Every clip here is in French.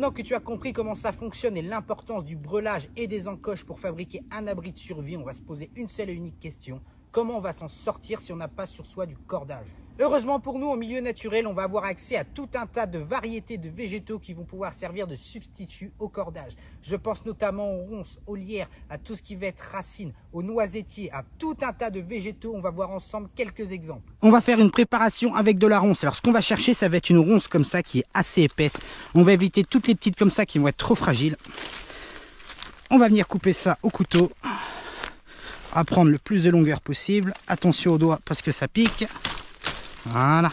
Maintenant que tu as compris comment ça fonctionne et l'importance du breulage et des encoches pour fabriquer un abri de survie, on va se poser une seule et unique question. Comment on va s'en sortir si on n'a pas sur soi du cordage? Heureusement pour nous, au milieu naturel, on va avoir accès à tout un tas de variétés de végétaux qui vont pouvoir servir de substitut au cordage. Je pense notamment aux ronces, aux lierres, à tout ce qui va être racines, aux noisetiers, à tout un tas de végétaux. On va voir ensemble quelques exemples. On va faire une préparation avec de la ronce. Alors ce qu'on va chercher, ça va être une ronce comme ça qui est assez épaisse. On va éviter toutes les petites comme ça qui vont être trop fragiles. On va venir couper ça au couteau. À prendre le plus de longueur possible. Attention aux doigts parce que ça pique. Voilà.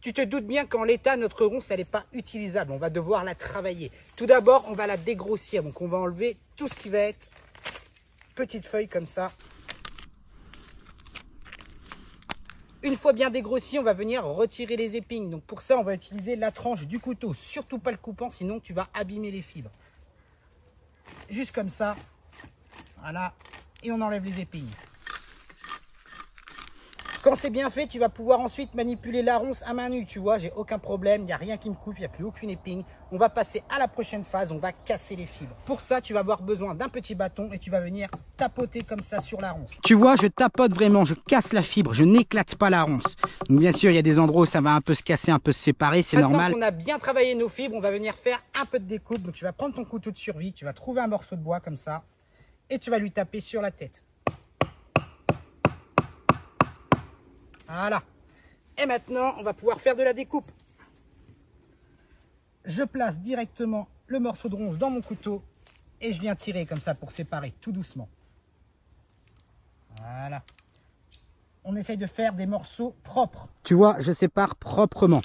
Tu te doutes bien qu'en l'état, notre ronce, elle n'est pas utilisable. On va devoir la travailler. Tout d'abord, on va la dégrossir. Donc, on va enlever tout ce qui va être petites feuilles comme ça. Une fois bien dégrossi, on va venir retirer les épines. Donc, pour ça, on va utiliser la tranche du couteau. Surtout pas le coupant, sinon tu vas abîmer les fibres. Juste comme ça. Voilà. Et on enlève les épines. Quand c'est bien fait, tu vas pouvoir ensuite manipuler la ronce à main nue. Tu vois, j'ai aucun problème, il n'y a rien qui me coupe, il n'y a plus aucune épine. On va passer à la prochaine phase, on va casser les fibres. Pour ça, tu vas avoir besoin d'un petit bâton et tu vas venir tapoter comme ça sur la ronce. Tu vois, je tapote vraiment, je casse la fibre, je n'éclate pas la ronce. Donc bien sûr, il y a des endroits où ça va un peu se casser, un peu se séparer, c'est normal. Maintenant qu'on a bien travaillé nos fibres, on va venir faire un peu de découpe. Donc tu vas prendre ton couteau de survie, tu vas trouver un morceau de bois comme ça et tu vas lui taper sur la tête. Voilà. Et maintenant, on va pouvoir faire de la découpe. Je place directement le morceau de ronce dans mon couteau et je viens tirer comme ça pour séparer tout doucement. Voilà. On essaye de faire des morceaux propres. Tu vois, je sépare proprement.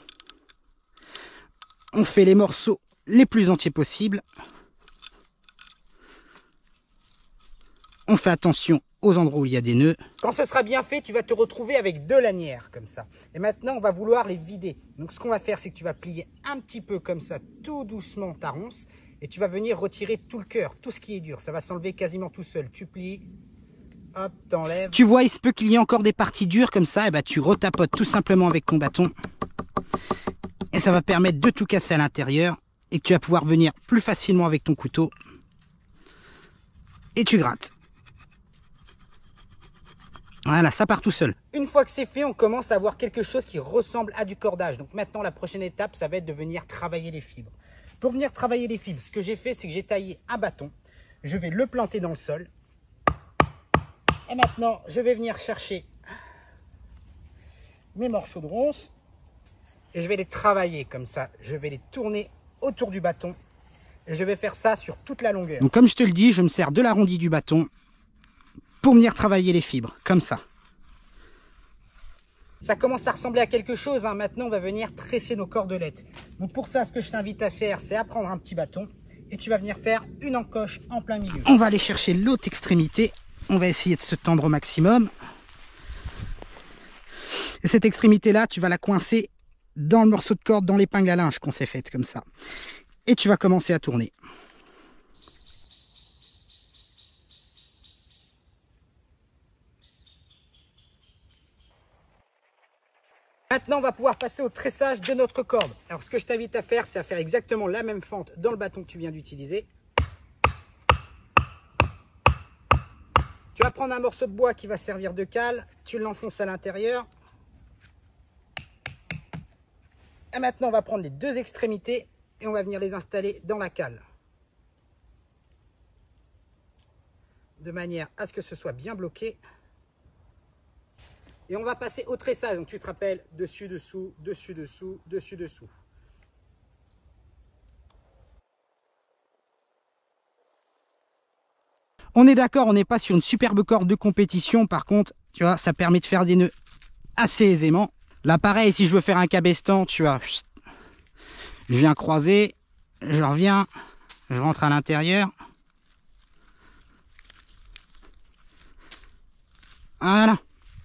On fait les morceaux les plus entiers possibles. On fait attention aux endroits où il y a des nœuds. Quand ce sera bien fait, tu vas te retrouver avec deux lanières comme ça. Et maintenant, on va vouloir les vider. Donc, ce qu'on va faire, c'est que tu vas plier un petit peu comme ça, tout doucement ta ronce. Et tu vas venir retirer tout le cœur, tout ce qui est dur. Ça va s'enlever quasiment tout seul. Tu plies, hop, t'enlèves. Tu vois, il se peut qu'il y ait encore des parties dures comme ça. Et bah, tu retapotes tout simplement avec ton bâton. Et ça va permettre de tout casser à l'intérieur. Et que tu vas pouvoir venir plus facilement avec ton couteau. Et tu grattes. Voilà, ça part tout seul. Une fois que c'est fait, on commence à avoir quelque chose qui ressemble à du cordage. Donc maintenant, la prochaine étape, ça va être de venir travailler les fibres. Pour venir travailler les fibres, ce que j'ai fait, c'est que j'ai taillé un bâton. Je vais le planter dans le sol. Et maintenant, je vais venir chercher mes morceaux de ronce. Et je vais les travailler comme ça. Je vais les tourner autour du bâton. Et je vais faire ça sur toute la longueur. Donc comme je te le dis, je me sers de l'arrondi du bâton pour venir travailler les fibres, comme ça. Ça commence à ressembler à quelque chose, hein. Maintenant, on va venir tresser nos cordelettes. Donc pour ça, ce que je t'invite à faire, c'est à prendre un petit bâton et tu vas venir faire une encoche en plein milieu. On va aller chercher l'autre extrémité. On va essayer de se tendre au maximum. Et cette extrémité-là, tu vas la coincer dans le morceau de corde, dans l'épingle à linge qu'on s'est faite, comme ça. Et tu vas commencer à tourner. Maintenant, on va pouvoir passer au tressage de notre corde. Alors, ce que je t'invite à faire, c'est à faire exactement la même fente dans le bâton que tu viens d'utiliser. Tu vas prendre un morceau de bois qui va servir de cale, tu l'enfonces à l'intérieur. Et maintenant, on va prendre les deux extrémités et on va venir les installer dans la cale. De manière à ce que ce soit bien bloqué. Et on va passer au tressage. Donc tu te rappelles, dessus, dessous, dessus, dessous, dessus, dessous. On est d'accord, on n'est pas sur une superbe corde de compétition. Par contre, tu vois, ça permet de faire des nœuds assez aisément. Là, pareil, si je veux faire un cabestan, tu vois, je viens croiser, je reviens, je rentre à l'intérieur. Voilà.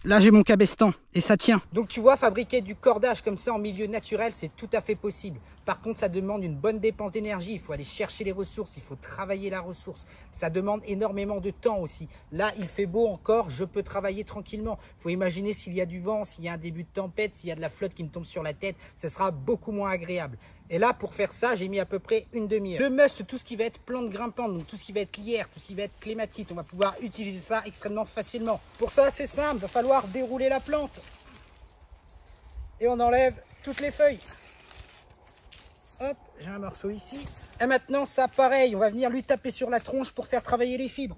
Là, j'ai mon cabestan et ça tient. Donc, tu vois, fabriquer du cordage comme ça en milieu naturel, c'est tout à fait possible. Par contre, ça demande une bonne dépense d'énergie. Il faut aller chercher les ressources, il faut travailler la ressource. Ça demande énormément de temps aussi. Là, il fait beau encore, je peux travailler tranquillement. Il faut imaginer s'il y a du vent, s'il y a un début de tempête, s'il y a de la flotte qui me tombe sur la tête, ce sera beaucoup moins agréable. Et là, pour faire ça, j'ai mis à peu près une demi-heure. Le must, tout ce qui va être plante grimpante, donc tout ce qui va être lierre, tout ce qui va être clématite, on va pouvoir utiliser ça extrêmement facilement. Pour ça, c'est simple, il va falloir dérouler la plante. Et on enlève toutes les feuilles. Hop, j'ai un morceau ici. Et maintenant, ça, pareil, on va venir lui taper sur la tronche pour faire travailler les fibres.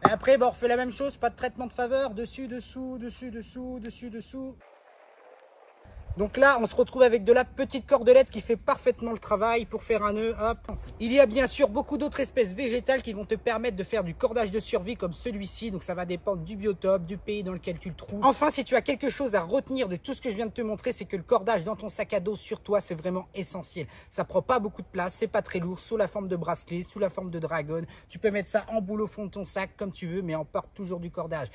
Et après, bon, on refait la même chose, pas de traitement de faveur, dessus, dessous, dessus, dessous, dessus, dessous. Donc là, on se retrouve avec de la petite cordelette qui fait parfaitement le travail pour faire un nœud. Hop. Il y a bien sûr beaucoup d'autres espèces végétales qui vont te permettre de faire du cordage de survie comme celui-ci. Donc ça va dépendre du biotope, du pays dans lequel tu le trouves. Enfin, si tu as quelque chose à retenir de tout ce que je viens de te montrer, c'est que le cordage dans ton sac à dos sur toi, c'est vraiment essentiel. Ça prend pas beaucoup de place, c'est pas très lourd, sous la forme de bracelet, sous la forme de dragon. Tu peux mettre ça en boule au fond de ton sac comme tu veux, mais on porte toujours du cordage.